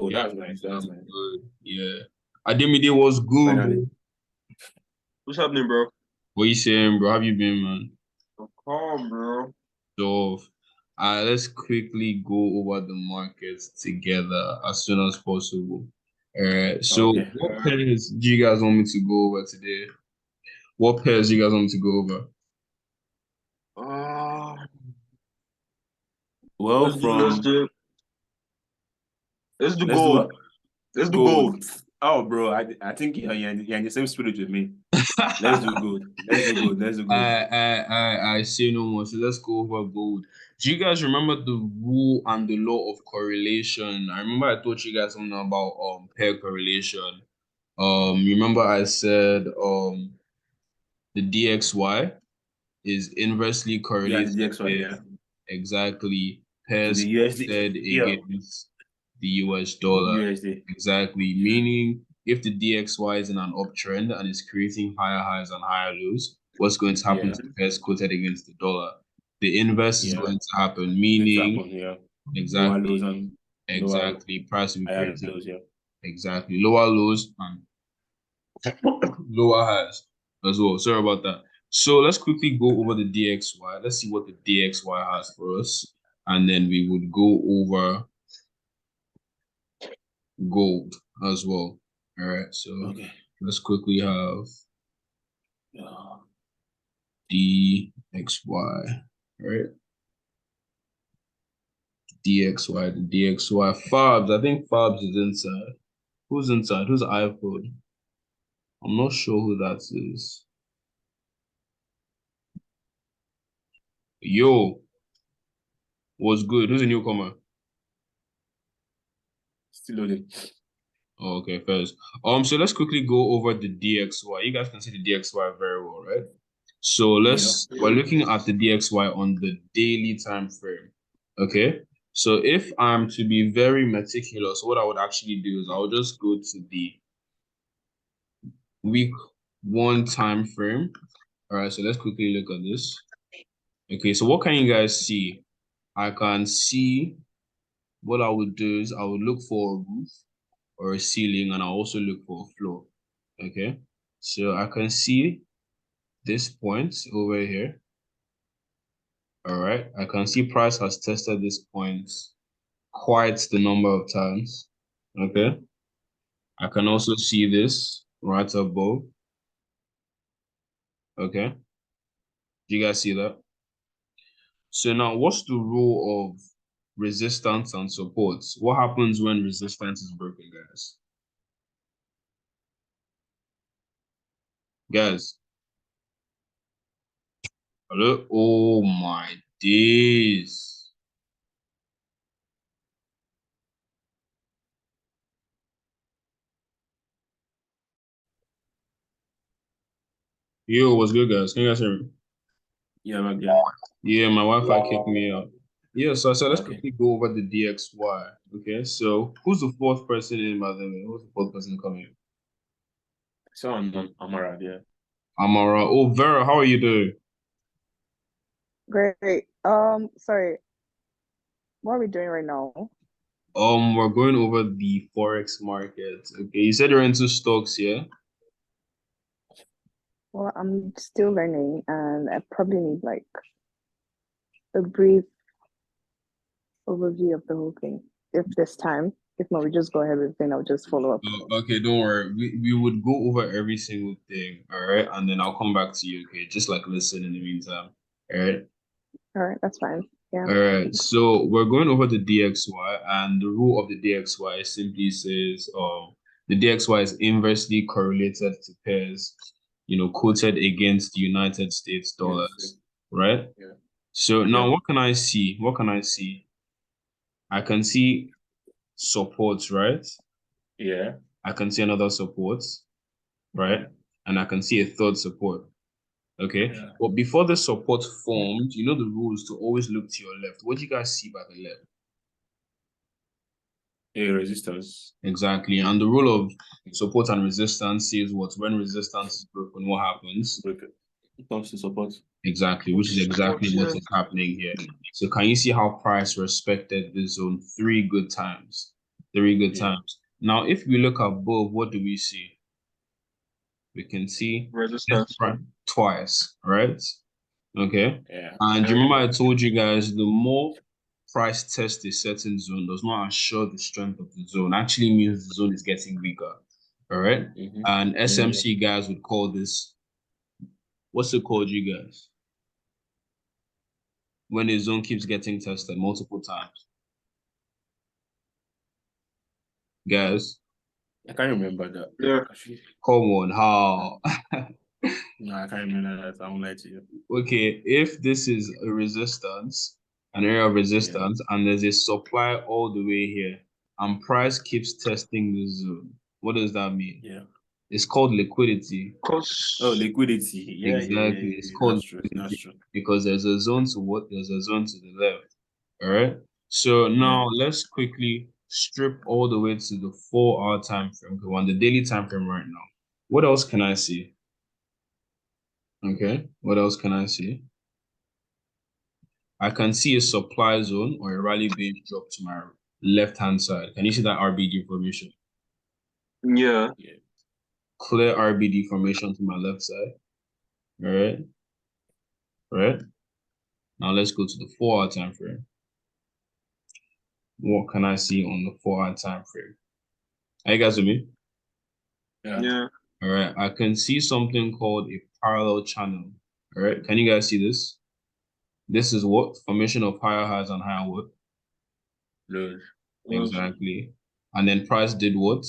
Oh, that's nice. That's nice. Good. Yeah. Ademide was good, Finally. bro. What's happening, bro? What you saying, bro? How you been, man? Calm, bro. So, let's quickly go over the markets together as soon as possible. So Okay. what pairs do you guys want me to go over today? What pairs do you guys want me to go over? Well, Let's do let's gold. do Let's do gold. Oh, bro, I think you're in the same spirit with me. Let's do gold. Let's do gold. Let's do gold. I say no more. So let's go over gold. Do you guys remember the rule and the law of correlation? I remember I told you guys something about pair correlation. Remember I said the DXY is inversely Yeah, correlated the DXY, with yeah. exactly To pairs the USD. said Yeah, against the US dollar. USD. Exactly. Yeah. Meaning if the DXY is in an uptrend and is creating higher highs and higher lows, what's going to happen Yeah. to the pairs quoted against the dollar? The inverse is Yeah. going to happen, Going to meaning happen, yeah. Lower exactly, lows and lower price will be higher creating lows, yeah. exactly lower lows and lower highs as well. Sorry about that. So let's quickly go over the DXY. Let's see what the DXY has for us. And then we would go over gold as well. All right. So Okay. let's quickly have DXY. All right. DXY, the DXY. Fabs. I think Fabs is inside. Who's inside? Who's iPhone? I'm not sure who that is. Yo, what's good? Who's a newcomer? Still loading. Oh, okay, first. So let's quickly go over the DXY. You guys can see the DXY very well, right? So we're looking at the DXY on the daily time frame. Okay. So if I'm to be very meticulous, what I would actually do is I'll just go to the week 1 time frame. All right, so let's quickly look at this. Okay, so what can you guys see? I can see what I would do is I would look for a roof or a ceiling, and I also look for a floor. Okay, so I can see this point over here. All right, I can see price has tested this point quite the number of times. Okay, I can also see this right above. Okay, do you guys see that? So now what's the rule of resistance and support? What happens when resistance is broken, guys? Guys, hello? Oh my days. Yo, what's good, guys? Can you guys hear me? Yeah, yeah. Yeah, my Wi-Fi kicked me out. Yeah, so I said let's Okay. quickly go over the DXY. Okay, so who's the fourth person in, by the way? Who's the fourth person coming? So I'm Amara, yeah. Amara. Oh, Vera, how are you doing? Great. Sorry. What are we doing right now? We're going over the Forex market. Okay, you said you're into stocks, yeah? Well, I'm still learning and I probably need like a brief overview of the whole thing. If there's time. If not, we just go ahead with it and I'll just follow up. Okay, don't worry. We would go over every single thing, all right? And then I'll come back to you, okay? Just like listen in the meantime. All right. All right, that's fine. Yeah. All right, so we're going over the DXY, and the rule of the DXY simply says the DXY is inversely correlated to pairs, quoted against the United States dollars, Yes. right? Yeah. So now what can I see? What can I see? I can see supports, right? Yeah. I can see another support, right? And I can see a third support. Okay. Yeah. But before the support formed, you know the rules to always look to your left. What do you guys see by the left? A resistance. Exactly. And the rule of support and resistance says what? When resistance is broken, what happens? It comes to support. Exactly, which is exactly what is happening here. So can you see how price respected this zone 3 good times? 3 good Yeah. times. Now, if we look above, what do we see? We can see this Resistance. twice, right? Okay. Yeah. And you remember I told you guys the more price test a certain zone does not assure the strength of the zone, actually means the zone is getting weaker. All right. Mhm. And SMC guys would call this, what's it called, you guys? When the zone keeps getting tested multiple times. Guys, I can't remember that. Yeah. Actually, come on, how? no, I can't remember that. I won't lie to you. Okay, if this is a resistance, an area of resistance, and there's a supply all the way here, and price keeps testing the zone, what does that mean? Yeah. It's called liquidity. Cause Oh, liquidity. Yeah, Exactly. It's yeah. called That's true. That's true. because there's a zone to what? There's a zone to the left. All right. So now let's quickly strip all the way to the 4-hour time frame. We're on the daily time frame right now. What else can I see? Okay. What else can I see? I can see a supply zone or a rally base drop to my left-hand side. Can you see that RBD formation? yeah. Clear RBD formation to my left side. All right. All right. Now let's go to the 4-hour time frame. What can I see on the 4-hour time frame? Are you guys with me? Yeah. Yeah. All right. I can see something called a parallel channel. All right. Can you guys see this? This is what? Formation of higher highs and higher what? Lows. Exactly. And then price did what?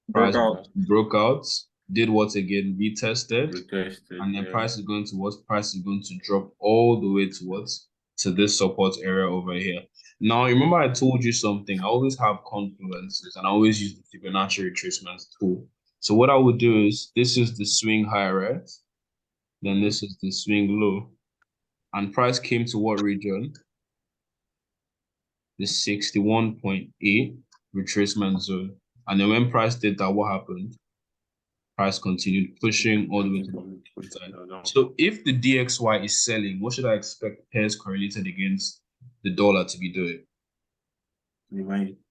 Broke Price out. broke out, did what again? Retested. Requested. And then Yeah. price is going to what? Price is going to drop all the way to what? To this support area over here. Now, remember I told you something. I always have confluences and I always use the Fibonacci retracement tool. So what I would do is, this is the swing high, right? Then this is the swing low. And price came to what region? The 61.8 retracement zone. And then when price did that, what happened? Price continued pushing all the way to the side. So if the DXY is selling, what should I expect pairs correlated against the dollar to be doing?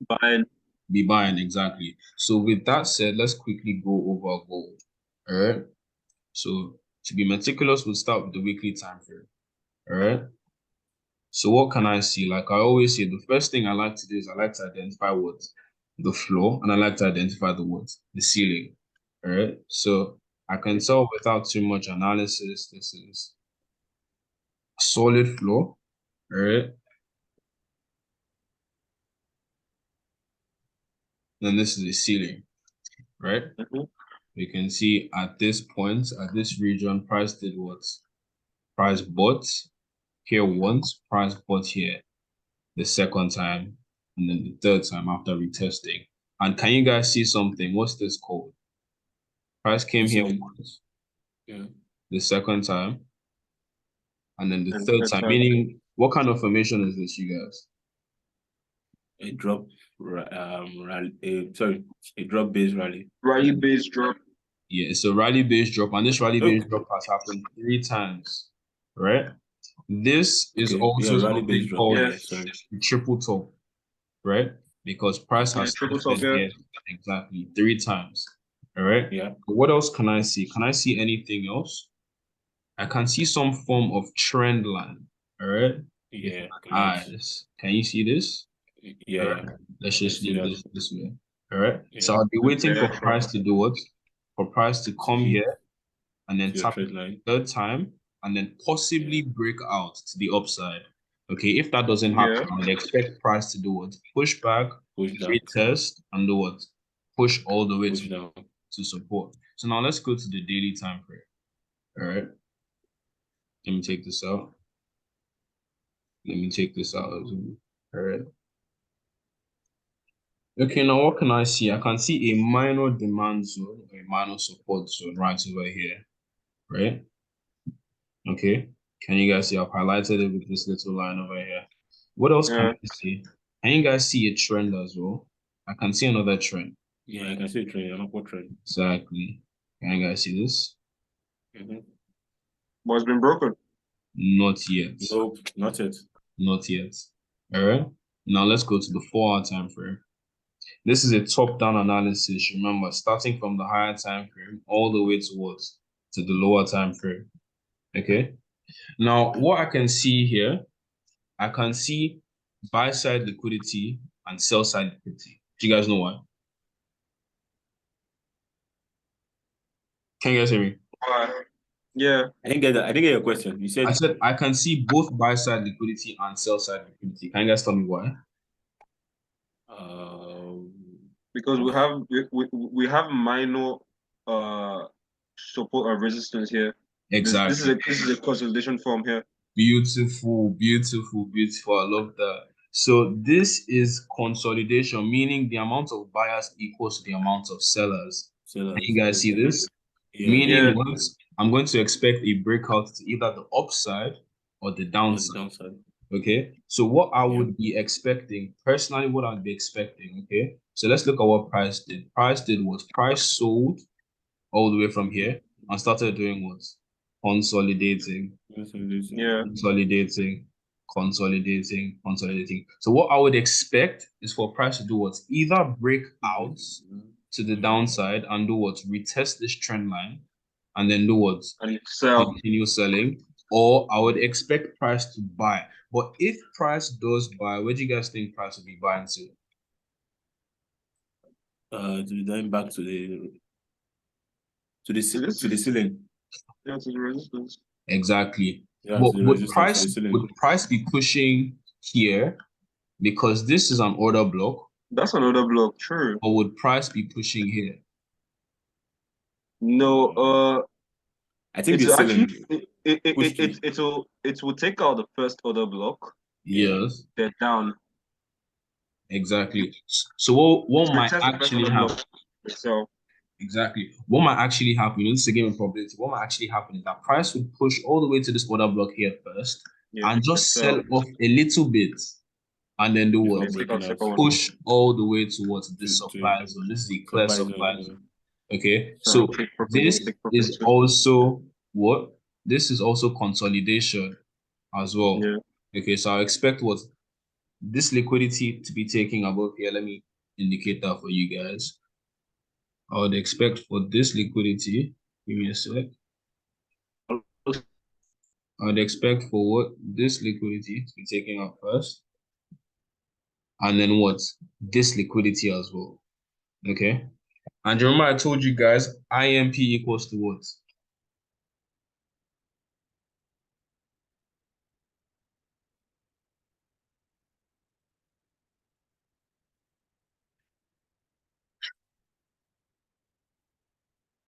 Buying. Be buying, exactly. So with that said, let's quickly go over gold. All right. So to be meticulous, we'll start with the weekly time frame. All right. So what can I see? Like I always say, the first thing I like to do is I like to identify what? The floor, and I like to identify the what? The ceiling. All right. So I can tell without too much analysis, this is a solid floor. All right. Then this is the ceiling, right? You can see at this point, at this region, price did what? Price bought here once, price bought here the second time, and then the third time after retesting. And can you guys see something? What's this called? Price came here once, the second time, and then the And third third time. time. Meaning, what kind of formation is this, you guys? A drop, rally, sorry, a drop base rally. Rally base drop. Yeah, it's a rally base drop, and this rally base drop has happened 3 times, right? This is also rally base something drop. called Yeah, sorry. the triple top, right? Because price has triple tested top, yeah. here exactly 3 times. All right. Yeah. What else can I see? Can I see anything else? I can see some form of trend line. All right. Yeah. Eyes. Can you see this? Yeah. All right. Let's just see leave that. this way. All right. Yeah. So I'll be waiting for Yeah. price to do what? For price to come hit here and then your tap trend line. third time and then possibly break out to the upside. Okay, if that doesn't happen, I would expect price to do what? Push back, Push down. retest, and do what? Push all the way Push down. to support. So now let's go to the daily time frame. All right. Let me take this out. Let me take this out. All right. Okay, now what can I see? I can see a minor demand zone or a minor support zone right over here. Right? Okay. Can you guys see? I've highlighted it with this little line over here. What else can I see? Can you guys see a trend as well? I can see another trend. Yeah, I can see a trend, an upward trend. Exactly. Can you guys see this? But it's been broken. Not yet. Nope, not yet. Not yet. All right. Now let's go to the 4-hour time frame. This is a top-down analysis. Remember, starting from the higher time frame all the way towards to the lower time frame. Okay. Now, what I can see here, I can see buy side liquidity and sell side liquidity. Do you guys know why? Can you guys hear me? Yeah. I didn't get that. I didn't get your question. You I said said I can see both buy side liquidity and sell side liquidity. Can you guys tell me why? Because we have minor support and resistance here. Exactly. This is a consolidation form here. Beautiful, beautiful, beautiful. I love that. So this is consolidation, meaning the amount of buyers equals to the amount of sellers. Can you guys see this? Yeah. Meaning Yeah. what? I'm going to expect a breakout to either the upside or the downside. Okay. So what I would be expecting, personally, what I'd be expecting, okay. So let's look at what price did. Price sold all the way from here and started doing what? Consolidating. Yeah. Consolidating. So what I would expect is for price to do what? Either break out to the downside and do what? Retest this trend line and then do what? And sell. Continue selling. Or I would expect price to buy. But if price does buy, where do you guys think price will be buying to? Then back to the ceiling. Yeah, to the resistance. Exactly. Yeah, But to the would resistance. price be pushing here because this is an order block? That's another block, true. Or would price be pushing here? No, I think it's the actually ceiling. it will take out the first order block. Yes. They're down. Exactly. So what might Retest the first actually order happen? block. So Exactly. What might actually happen? You know, this is a game of probability. What might actually happen is that price would push all the way to this order block here first and just sell off a little bit and then do what? Push all the way towards the supply zone. This is the clear supply zone. Okay. So this is also what? This is also consolidation as well. Yeah. Okay. So I expect what? This liquidity to be taking above here. Let me indicate that for you guys. I would expect for this liquidity, give me a sec. I would expect for what this liquidity to be taken up first. And then what? This liquidity as well. Okay. And remember, I told you guys IMP equals to what?